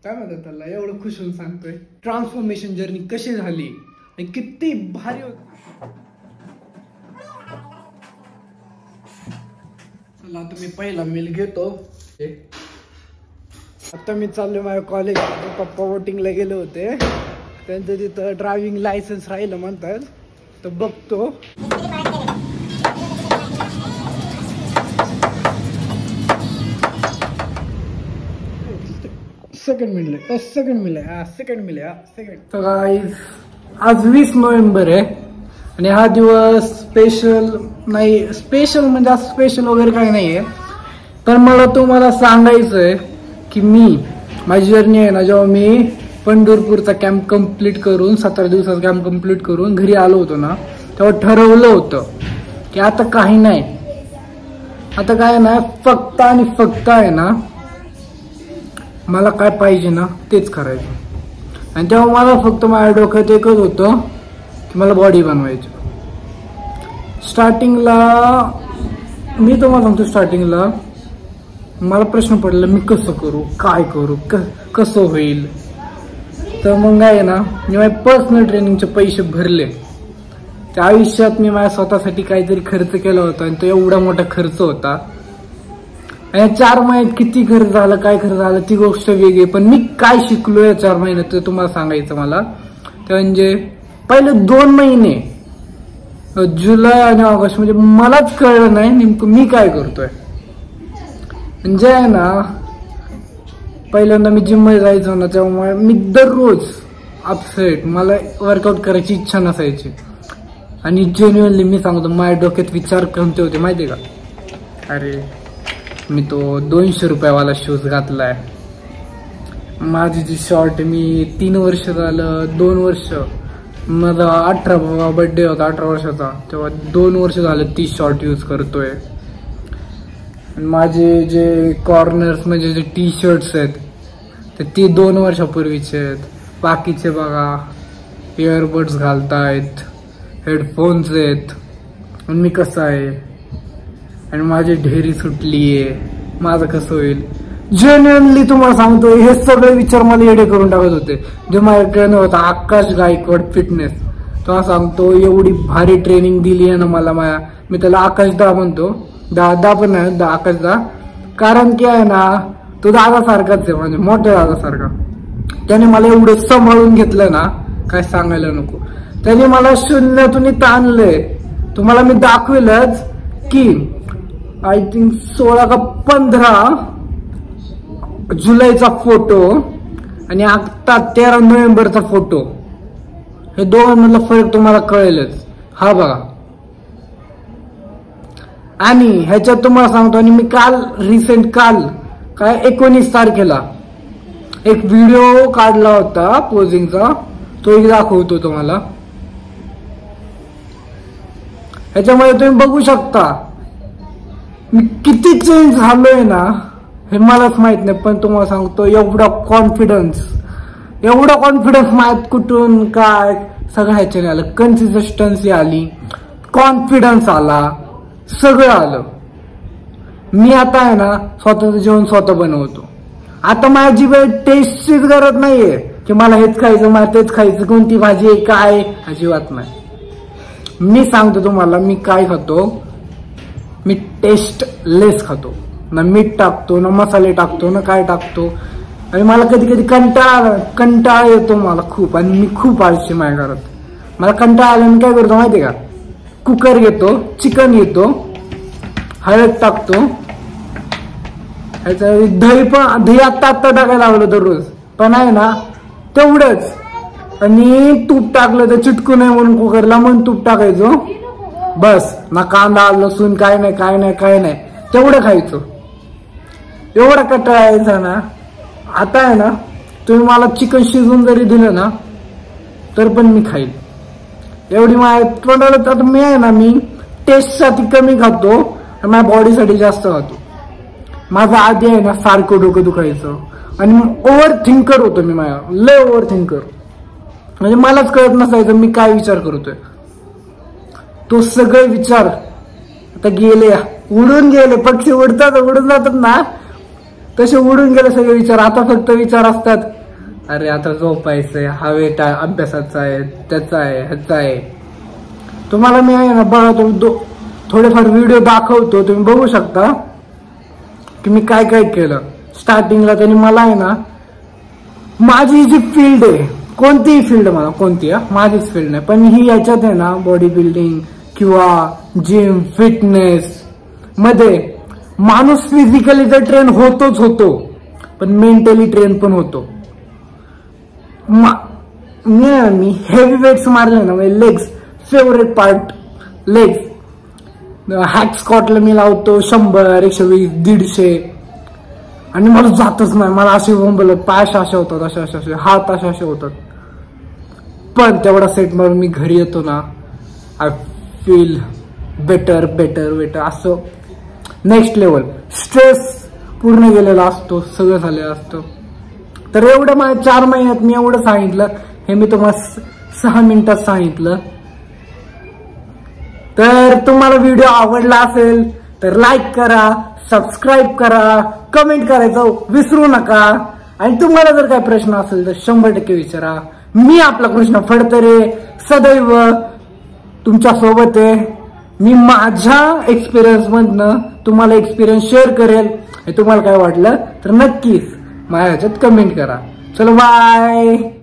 काय म्हणतात त्याला एवढं खुश होऊन सांगतोय. ट्रान्सफॉर्मेशन जर्नी कशी झाली आणि किती भारी होत. चला आता मी पहिला मिल घेतो. आता मी चाललोय माझ्या कॉलेज. पप्पा वोटिंगला गेले होते, त्यांचं तिथं ड्रायव्हिंग लायसन्स राहिलं म्हणतात, तर बघतो. सेकंड मिले. तर गाईज आज 20 नोव्हेंबर आहे आणि हा दिवस स्पेशल नाही. स्पेशल म्हणजे आज स्पेशल वगैरे काही नाही आहे, पण मला तुम्हाला सांगायचं आहे की माझी जर्नी आहे ना, जेव्हा मी पंढरपूरचा कॅम्प कंप्लीट करून 17 दिवसाचा कॅम्प कंप्लीट करून घरी आलो होतो ना, तेव्हा ठरवलं होतं की आता काही नाही, आता काय नाही, फक्त आणि फक्त आहे ना मला काय पाहिजे ना तेच करायचं. आणि तेव्हा मला फक्त माझ्या डोक्यात एकच होतं की मला बॉडी बनवायची. स्टार्टिंगला मी तुम्हाला सांगतो, स्टार्टिंगला मला प्रश्न पडला मी कसं करू, काय करू, कसं होईल. तर मग आहे ना, मी माझ्या पर्सनल ट्रेनिंगचे पैसे भरले. त्या आयुष्यात मी माझ्या स्वतःसाठी काहीतरी खर्च केला होता आणि तो एवढा मोठा खर्च होता. आणि 4 महिन्यात किती खर्च झाला, काय खर्च झाला ती गोष्ट वेगळी, पण मी काय शिकलो या 4 महिन्यात ते तुम्हाला सांगायचं मला. ते म्हणजे पहिले 2 महिने जुलै आणि ऑगस्ट म्हणजे मलाच कळलं नाही नेमकं मी काय करतोय. म्हणजे आहे ना, पहिल्यांदा मी जिम मध्ये जायचो ना, तेव्हा मी दररोज अपसेट, मला वर्कआउट करायची इच्छा नसायची. आणि जेन्युअनली मी सांगतो, माझ्या डोक्यात विचार कोणते होते माहितीये का, अरे मी तो 200 रुपयावाला शूज घातलाय, माझी जी शॉर्ट मी 3 वर्ष झालं, 2 वर्ष, माझा 18वा बर्थडे होता 18 वर्षाचा, तेव्हा 2 वर्ष झालं ती शॉर्ट यूज करतोय. माझे जे कॉर्नर्स म्हणजे जे टी शर्ट्स आहेत तर ती 2 वर्षापूर्वीचे आहेत. बाकीचे बघा इयरबड्स घालतायत, हेडफोन्स आहेत, आणि मी कसं आहे, आणि माझी ढेरी सुटलीये, माझं कसं होईल. जेन्युअनली तुम्हाला सांगतो, हे सगळे विचार मला येडे करून टाकत होते. जे माझ्या ट्रेनर होता आकाश गायकवाड फिटनेस, तो सांगतो एवढी भारी ट्रेनिंग दिली आहे ना मला. मी त्याला आकाशदा म्हणतो, दादा पण नाही, आकाशदा, कारण की आहे ना तो दादासारखाच आहे, म्हणजे मोठ्या दादासारखा. त्याने मला एवढं सांभाळून घेतलं ना, काय सांगायला नको. त्याने मला शून्यातून ताणलंय. तुम्हाला मी दाखवेलच की आय थिंक 16 का 15 जुलैचा फोटो आणि आता 13 नोव्हेंबरचा फोटो, हे दोघांमधला फरक तुम्हाला कळेलच. हा बघा, आणि ह्याच्यात तुम्हाला सांगतो, आणि मी काल काय 19 तारखेला एक व्हिडिओ काढला होता पोजिंगचा, तो एक दाखवतो तुम्हाला. ह्याच्यामध्ये तुम्ही बघू शकता मी किती चेंज झालोय ना, हे मलाच माहित नाही, पण तुम्हाला सांगतो एवढा कॉन्फिडन्स माहित कुठून काय सगळं ह्याच्याने आलं. कन्सिस्टन्सी आली, कॉन्फिडन्स आला, सगळं आलं. मी आता आहे ना स्वतःचं जेवण स्वतः बनवतो. आता माझी वेळ टेस्टचीच गरज नाहीये की मला हेच खायचं, मला तेच खायचं, कोणती भाजी आहे काय, अजिबात नाही. मी सांगतो तुम्हाला मी काय खातो, मी टेस्ट लेस खातो. ना मीठ टाकतो, ना मसाले टाकतो, ना काय टाकतो. आणि मला कधी कधी कंटाळा येतो मला खूप, आणि मी खूप आळशी माझ्या घरात. मला कंटाळा आला, मी काय करतो माहितीये का, कुकर घेतो, चिकन घेतो, हळद टाकतो, दही आत्ता टाकायला लावलं दररोज, पण आहे ना तेवढंच. आणि तूप टाकलं तर चिटकू नये म्हणून कुकरला म्हणून तूप टाकायचो, बस. ना कांदा लसूण काय नाही, तेवढं खायचो. एवढा कंटाळा यायचा ना. आता आहे ना तुम्ही मला चिकन शिजवून जरी दिलं ना तर पण मी खाईल. एवढी माझ्या तोंडाला. आता मी आहे ना, मी टेस्टसाठी कमी खातो आणि माझ्या बॉडीसाठी जास्त खातो. माझं आधी आहे ना सारखं डोकं दुखायचं आणि ओव्हर थिंकर होतो मी, माझ्या लय ओव्हर थिंकर. म्हणजे मलाच कळत नसायचं मी काय विचार करतोय. तो सगळे विचार आता गेले, उडून गेले. पक्षी उडून जातात ना तसे उडून गेले सगळे विचार. आता फक्त विचार असतात, अरे आता झोपायचंय, हवेत अभ्यासाचा आहे, त्याचा आहे, ह्याचा आहे. तुम्हाला मी आहे ना बघा, थोडेफार व्हिडिओ दाखवतो, तुम्ही बघू शकता की मी काय काय केलं. स्टार्टिंगला त्यांनी मला आहे ना, माझी जी फील्ड आहे, कोणतीही फील्ड मला, कोणती माझीच फील्ड नाही, पण ही याच्यात आहे ना, बॉडी बिल्डिंग किंवा जिम फिटनेस मध्ये माणूस फिजिकली तर ट्रेन होतोच होतो, पण मेंटली ट्रेन पण होतो. मी हेवी वेट्स मारले ना, legs favourite part, legs. Hack स्कॉटला मी लावतो 100, 120, 150, आणि मला जातच नाही. मला असे बोंबल, पाय असे होतात, असे हात असे होतात. पण तेवढा सेट मारून मी घरी येतो ना, I feel better better better, असं नेक्स्ट लेवल. स्ट्रेस पूर्ण गेलेला असतो, सगळं झालेलं असतं. तर एवढं माझ्या 4 महिन्यात मी एवढं सांगितलं, हे मी तुम्हाला 6 मिनिटात सांगितलं. तर तुम्हाला व्हिडिओ आवडला असेल तर लाईक करा, सबस्क्राईब करा, कमेंट करायचं विसरू नका. आणि तुम्हाला जर काही प्रश्न असेल तर 100% विचारा. मी आपला कृष्ण फडतरे सदैव तुमच्या सोबत आहे. मी माझ्या एक्सपिरियन्स मधनं तुम्हाला एक्सपिरियन्स शेअर करेल. तुम्हाला काय वाटलं तर नक्कीच माझ्या ह्याच्यात कमेंट करा. चलो बाय.